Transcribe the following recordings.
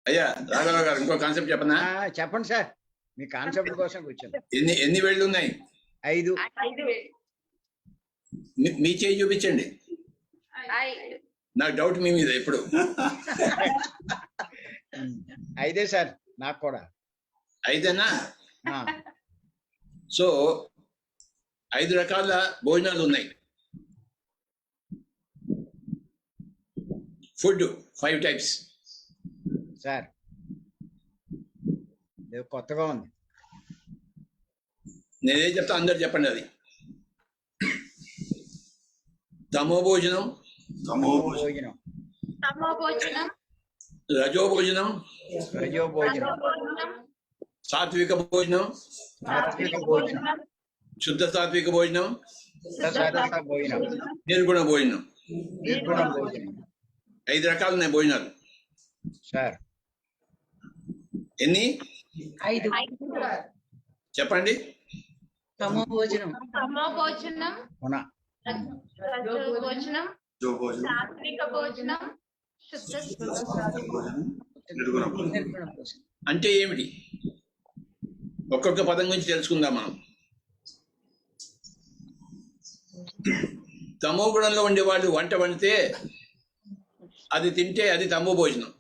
అయ్యా రాఘవరావు గారు, ఇంకో కాన్సెప్ట్ చెప్పనా? చెప్పండి సార్, మీ కాన్సెప్ట్ కోసం కూర్చోండి. ఎన్ని వేళ్ళు ఉన్నాయి? 5. మీ చేయి చూపించండి. నాకు డౌట్ మీ మీద ఎప్పుడు. 5 సార్, నాకు కూడా 5. సో 5 రకాల భోజనాలు ఉన్నాయి. Food 5 types. సార్ కొత్తగా ఉంది. నేనేం చెప్తా, అందరు చెప్పండి. అది తమో భోజనం, రజో భోజనం, సాత్విక భోజనం, శుద్ధ సాత్విక భోజనం, నిర్గుణ భోజనం. 5 రకాలు ఉన్నాయి భోజనాలు. సార్ ఎన్ని? 5 చెప్పండి. తమో భోజనం, భోజనం, సాత్విక భోజనం, నిర్గుణ భోజనం. అంటే ఏమిటి? ఒక్కొక్క పదం గురించి తెలుసుకుందాం మనం. తమో గుణంలో ఉండేవాళ్ళు వంట వండితే అది తింటే అది తమో భోజనం.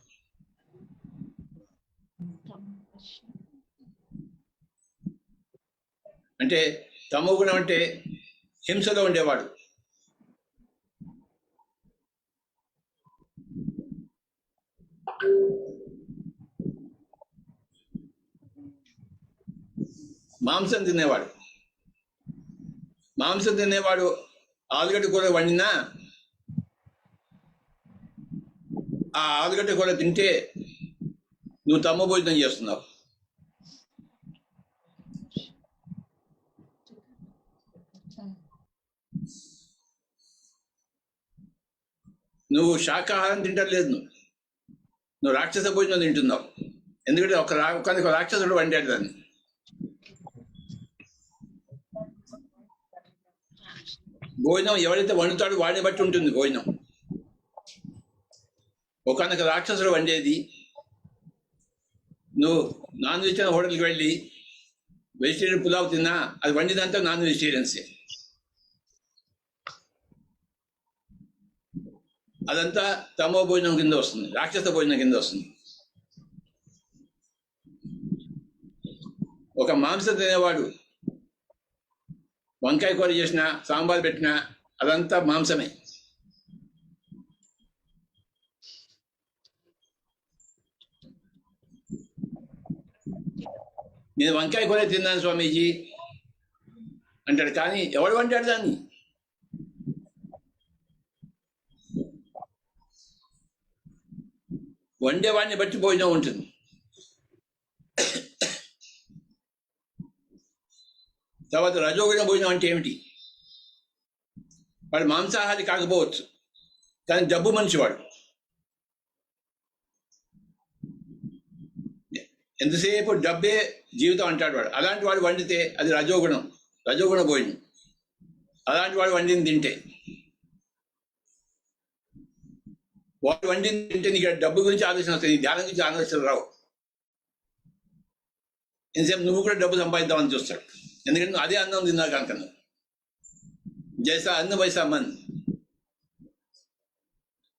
అంటే తమో గుణం అంటే హింసలో ఉండేవాడు. మాంసం తినేవాడు ఆలుగడ్డ కూర వండినా ఆ ఆలుగడ్డ కూర తింటే నువ్వు తమో భోజనం చేస్తున్నావు. నువ్వు శాకాహారం తింటలేదు, నువ్వు రాక్షస భోజనం తింటున్నావు. ఎందుకంటే ఒక రాక్షసుడు వండాడు దాన్ని. భోజనం ఎవరైతే వండుతాడో వాడిని బట్టి ఉంటుంది భోజనం. ఒకనొక రాక్షసుడు వండేది, నువ్వు నాన్ వెజిటేరియన్ హోటల్కి వెళ్ళి వెజిటేరియన్ పులావ్ తిన్నా అది వండినంతా నాన్ వెజిటేరియన్సే. అదంతా తమో భోజనం కింద వస్తుంది, రాక్షస భోజనం కింద వస్తుంది. ఒక మాంసం తినేవాడు వంకాయ కూర చేసినా సాంబార్ పెట్టినా అదంతా మాంసమే. నేను వంకాయ కూర తిన్నాను స్వామీజీ అంటాడు, కానీ ఎవడు వంటాడు దాన్ని? వండేవాడిని బట్టి భోజనం ఉంటుంది. తర్వాత రజోగుణ భోజనం అంటే ఏమిటి? వాడు మాంసాహారి కాకపోవచ్చు, కానీ జబ్బు మనిషివాడు. ఎంతసేపు డబ్బే జీవితం అంటాడు వాడు. అలాంటి వాడు వండితే అది రజోగుణ భోజనం. అలాంటి వాడు వండింది తింటే, వాడు వండింది తింటే నీకు డబ్బు గురించి ఆలోచన వస్తుంది, ధ్యానం గురించి ఆలోచన రావు. ఎంతసేపు నువ్వు కూడా డబ్బు సంపాదిద్దామని చూస్తాడు. ఎందుకంటే నువ్వు అదే అన్నం తిన్నా కనుక. జైసా అన్న వైసా మన్.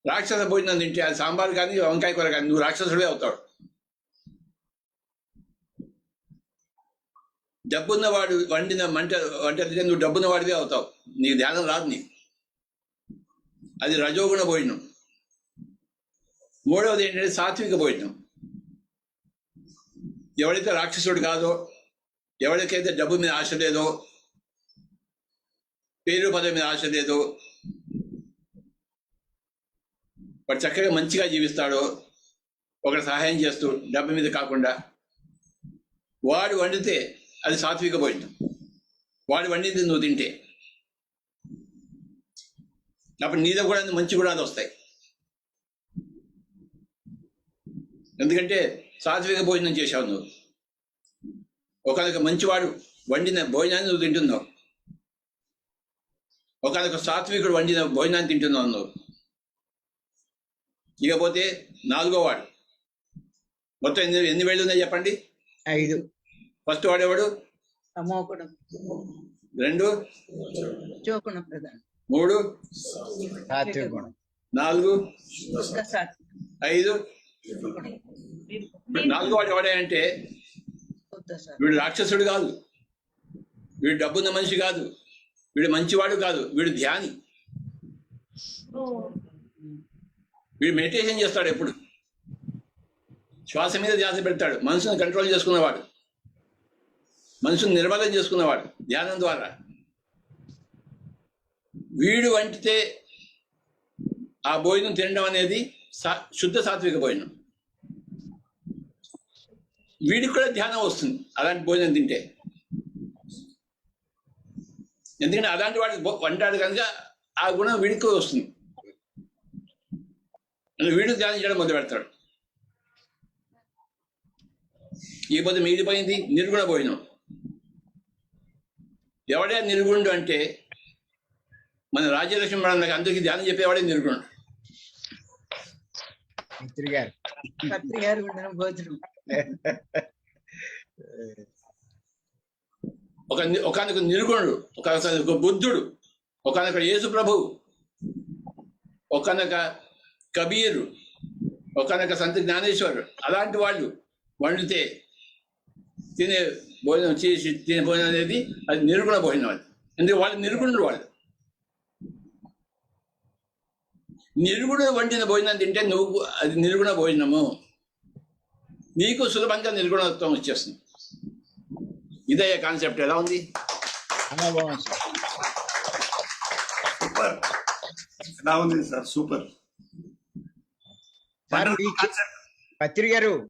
రాక్షస భోజనం తింటే అది సాంబార్ కానీ వంకాయ కూర కానీ నువ్వు రాక్షసుడే అవుతాడు. డబ్బున్నవాడు వంట తింటే నువ్వు డబ్బున్న వాడివే అవుతావు, నీకు ధ్యానం రాదు. నీకు అది రజోగుణ భోజనం. మూడవది ఏంటంటే సాత్విక భోజనం. ఎవడైతే రాక్షసుడు కాదో, ఎవరికైతే డబ్బు మీద ఆశ లేదో, పేరు పదవి మీద ఆశ లేదో, వాడు చక్కగా మంచిగా జీవిస్తాడో, ఒకటి సహాయం చేస్తూ డబ్బు మీద కాకుండా, వాడు వండితే అది సాత్విక భోజనం. వాడు వండింది నువ్వు తింటే అప్పుడు నీలో కూడా మంచి గుణాలు వస్తాయి. ఎందుకంటే సాత్విక భోజనం చేశావు నువ్వు. ఒకనొక మంచివాడు వండిన భోజనాన్ని నువ్వు తింటున్నావు, ఒకనొక సాత్వికుడు వండిన భోజనాన్ని తింటున్నావు నువ్వు. ఇకపోతే 4వ వాడు మొత్తం ఎన్ని వేళ్ళు ఉన్నాయి చెప్పండి. 5. ఫస్ట్ వాడేవాడు, తమోగుణం 2, రజోగుణ ప్రధానం 3, సాత్విక గుణం. 4, శుద్ధ సాత్వికం 5. ఇప్పుడు 4వ వాడు ఎవడే అంటే శుద్ధ సాత్వికం వీడు రాక్షసుడు కాదు, వీడు డబ్బున్న మనిషి కాదు, వీడు మంచివాడు కాదు, వీడు ధ్యాని. వీడు మెడిటేషన్ చేస్తాడు, ఎప్పుడు శ్వాస మీద ధ్యాస పెడతాడు, మనసును కంట్రోల్ చేసుకున్నవాడు, మనసును నిర్మలం చేసుకున్నవాడు ధ్యానం ద్వారా. వీడు వంటితే ఆ భోజనం తినడం అనేది శుద్ధ సాత్విక భోజనం. వీడికి కూడా ధ్యానం వస్తుంది అలాంటి భోజనం తింటే, ఎందుకంటే అలాంటి వాడికి వంటాడు కనుక ఆ గుణం వీడికి వస్తుంది. వీడు ధ్యానం చేయడం మొదలు పెడతాడు. ఈ పొద్దు మిగిలిపోయింది నిర్గుణ భోజనం. ఎవడే నిర్గుణుడు అంటే మన రాజ్యలక్ష్మి మేడం నాకు అందరికీ ధ్యానం చెప్పేవాడే నిర్గుణుడు. మిత్రి గారు. పత్రి గారు వండిన భోజనం ఒకనొక నిర్గుణుడు, ఒక బుద్ధుడు, ఒకనొక యేసు ప్రభు, ఒకనొక కబీరు, ఒకనొక సంత జ్ఞానేశ్వరుడు, అలాంటి వాళ్ళు వండితే తినే భోజనం చేసి తినే భోజనం అనేది అది నిర్గుణ భోజనం. అది ఎందుకంటే వాళ్ళు నిర్గుణుడు. వాళ్ళు నిర్గుణుడు వండిన భోజనం తింటే నువ్వు అది నిర్గుణ భోజనము, నీకు సులభంగా నిర్గుణత్వం వచ్చేస్తుంది. ఇదే కాన్సెప్ట్. ఎలా ఉంది? అనుభవం సార్. సూపర్. ఎలా ఉంది సార్? సూపర్. సార్, పత్రి గారు